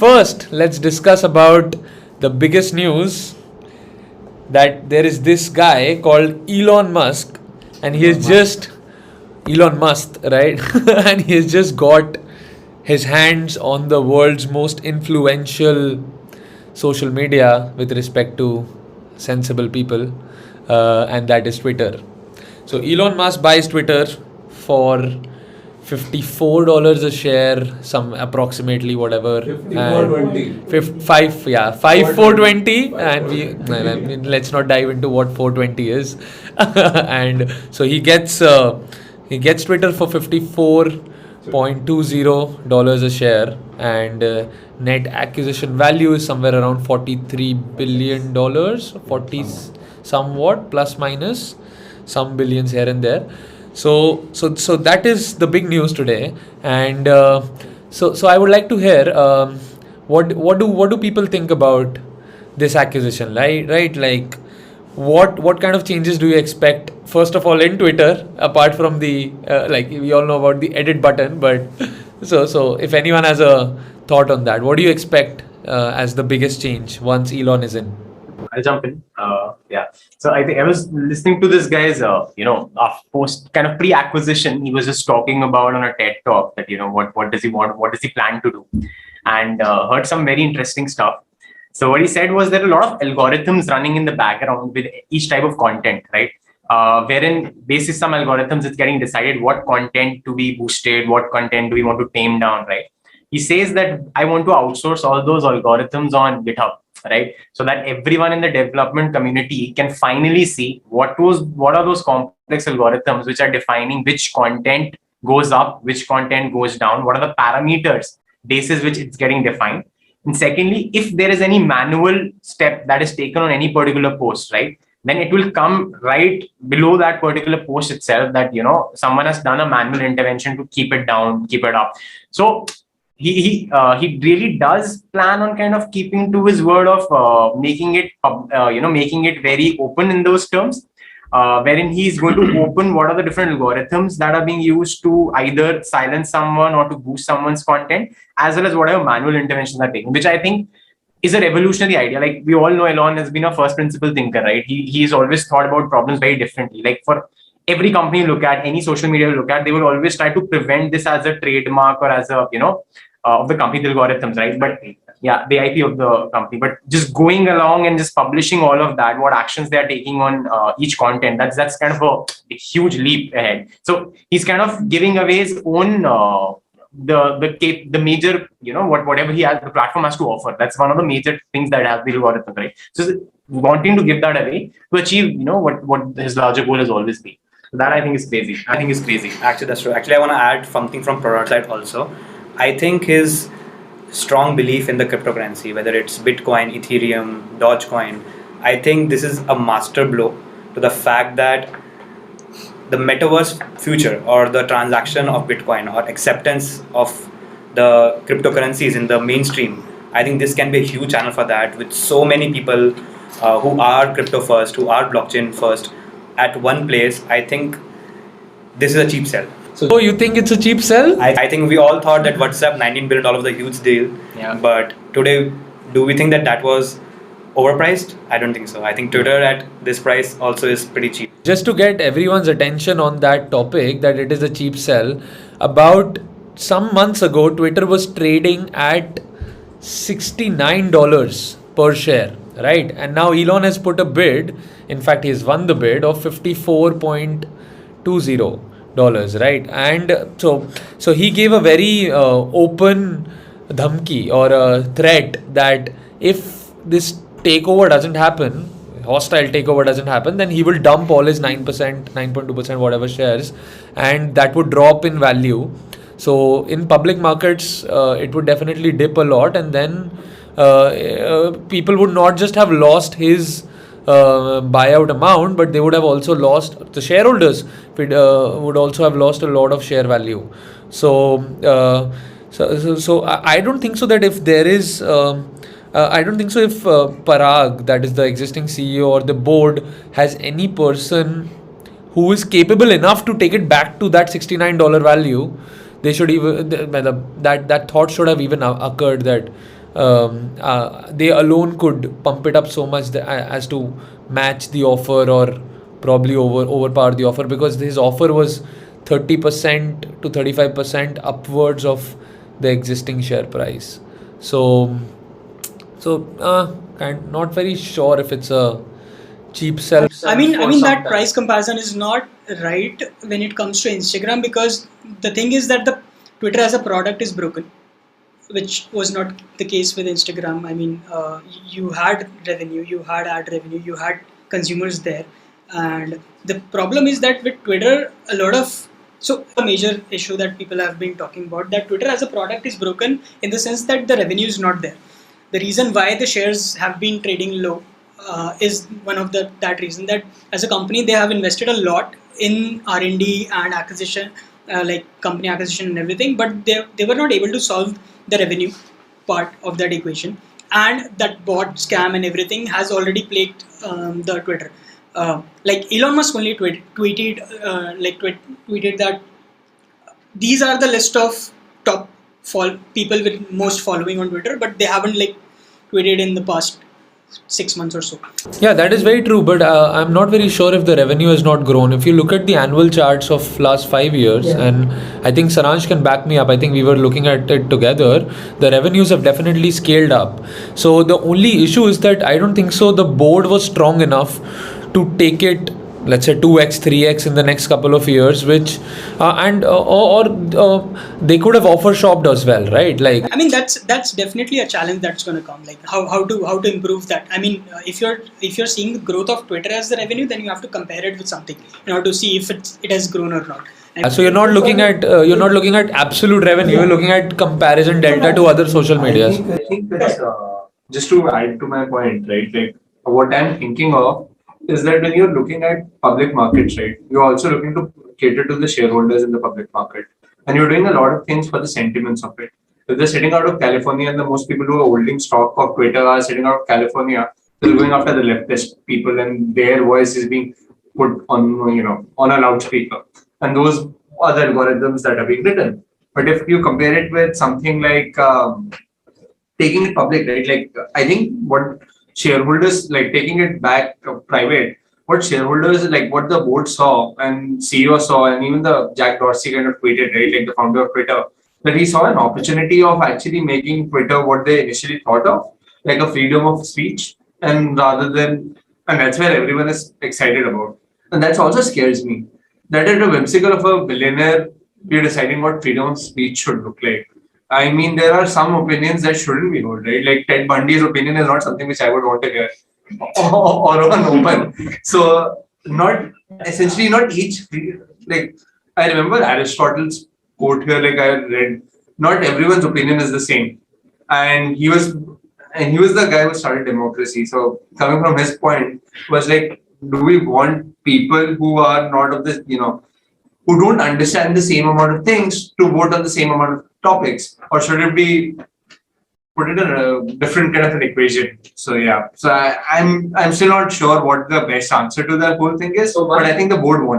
first, let's discuss about the biggest news that there is this guy called Elon Musk, and he is just Elon Musk, right? And he has just got his hands on the world's most influential social media with respect to sensible people, and that is Twitter. So Elon Musk buys Twitter for $54 a share, some approximately whatever. 5420, and let's not dive into what 420 is. And so he gets Twitter for $54.20 a share, and net acquisition value is somewhere around $43 billion, 40 somewhat plus minus some billions here and there. So that is the big news today, and so I would like to hear what do people think about this acquisition, right? Like, what kind of changes do you expect? First of all, in Twitter, apart from the like we all know about the edit button, but so if anyone has a thought on that, what do you expect as the biggest change once Elon is in? I'll jump in. Yeah. So I think I was listening to this guy's, post kind of pre-acquisition. He was just talking about on a TED talk that, what does he want? What does he plan to do? And heard some very interesting stuff. So what he said was there are a lot of algorithms running in the background with each type of content, right? Wherein basis some algorithms, it's getting decided what content to be boosted, what content do we want to tame down, right? He says that I want to outsource all those algorithms on GitHub, right? So that everyone in the development community can finally see what are those complex algorithms which are defining which content goes up, which content goes down, what are the parameters basis which it's getting defined. And secondly, if there is any manual step that is taken on any particular post, right, then it will come right below that particular post itself that, someone has done a manual intervention to keep it down, keep it up. So he really does plan on kind of keeping to his word of making it very open in those terms, wherein he's going to open what are the different algorithms that are being used to either silence someone or to boost someone's content, as well as whatever manual interventions are taken, which I think is a revolutionary idea. Like, we all know Elon has been a first principle thinker, right? He's always thought about problems very differently. Like, for every company you look at, any social media you look at, they will always try to prevent this as a trademark or as a, of the company, the algorithms, right? But yeah, the IP of the company. But just going along and just publishing all of that, what actions they are taking on each content, that's kind of a huge leap ahead. So he's kind of giving away his own the major, whatever he has, the platform has to offer. That's one of the major things that has the algorithm, right? So wanting to give that away to achieve, what his larger goal has always been. So that I think is crazy. Actually, that's true. Actually, I want to add something from product side also. I think his strong belief in the cryptocurrency, whether it's Bitcoin, Ethereum, Dogecoin, I think this is a master blow to the fact that the metaverse future or the transaction of Bitcoin or acceptance of the cryptocurrencies in the mainstream, I think this can be a huge channel for that, with so many people who are crypto first, who are blockchain first at one place. I think this is a cheap sell. So you think it's a cheap sell? I think we all thought that WhatsApp $19 billion was a huge deal. Yeah. But today, do we think that was overpriced? I don't think so. I think Twitter at this price also is pretty cheap. Just to get everyone's attention on that topic, that it is a cheap sell, about some months ago, Twitter was trading at $69 per share, right? And now Elon has put a bid, in fact, he's won the bid of $54.20. Right? And so he gave a very open dhamki or a threat that if this takeover doesn't happen, hostile takeover doesn't happen, then he will dump all his 9%, 9.2%, whatever shares, and that would drop in value. So in public markets, it would definitely dip a lot, and then people would not just have lost his buyout amount, but they would have also lost, the shareholders would also have lost a lot of share value. So I don't think so that if there is I don't think so if Parag, that is the existing CEO, or the board has any person who is capable enough to take it back to that $69 value, they should even that thought should have even occurred that they alone could pump it up so much as to match the offer or probably overpower the offer, because his offer was 30% to 35% upwards of the existing share price. So not very sure if it's a cheap sell. I mean that price comparison is not right when it comes to Instagram, because the thing is that the Twitter as a product is broken, which was not the case with Instagram. I mean, you had revenue, you had ad revenue, you had consumers there, and the problem is that with Twitter, a lot of a major issue that people have been talking about, that Twitter as a product is broken in the sense that the revenue is not there. The reason why the shares have been trading low is one of that reason, that as a company they have invested a lot in R&D and acquisition, like company acquisition and everything, but they were not able to solve the revenue part of that equation, and that bot scam and everything has already plagued the Twitter. Like Elon Musk only tweeted that these are the list of top people with most following on Twitter, but they haven't tweeted in the past 6 months or so. Yeah, that is very true, but I'm not very sure if the revenue has not grown. If you look at the annual charts of last 5 years, and I think Saransh can back me up, I think we were looking at it together, the revenues have definitely scaled up. So the only issue is that I don't think so the board was strong enough to take it, let's say 2x 3x in the next couple of years, which they could have offer shopped as well, right? Like, I mean, that's definitely a challenge that's going to come. Like how to improve that. I mean, if you're seeing the growth of Twitter as the revenue, then you have to compare it with something in order to see if it has grown or not. so you're not looking at absolute revenue, you're looking at comparison delta to other social medias. I think that's just to add to my point, right? Like what I'm thinking of is that when you're looking at public markets, right, you're also looking to cater to the shareholders in the public market, and you're doing a lot of things for the sentiments of it. If they're sitting out of California, and the most people who are holding stock of Twitter are sitting out of California, they're going after the leftist people, and their voice is being put on a loudspeaker, and those are the algorithms that are being written. But if you compare it with something like taking it public, right? Like I think what shareholders, like taking it back private, what shareholders, like what the board saw and CEO saw, and even the Jack Dorsey kind of tweeted, right, like the founder of Twitter, that he saw an opportunity of actually making Twitter what they initially thought of, like a freedom of speech, and that's where everyone is excited about. And that also scares me, that at a whimsical of a billionaire, we're deciding what freedom of speech should look like. I mean, there are some opinions that shouldn't be heard, right? Like Ted Bundy's opinion is not something which I would want to hear or on open. So, not each, like, I remember Aristotle's quote here, like I read, not everyone's opinion is the same. And he was the guy who started democracy. So, coming from his point, was like, do we want people who are not of this, who don't understand the same amount of things to vote on the same amount of topics, or should it be put it in a different kind of an equation? So yeah, so I'm still not sure what the best answer to that whole thing is, but I think the board wants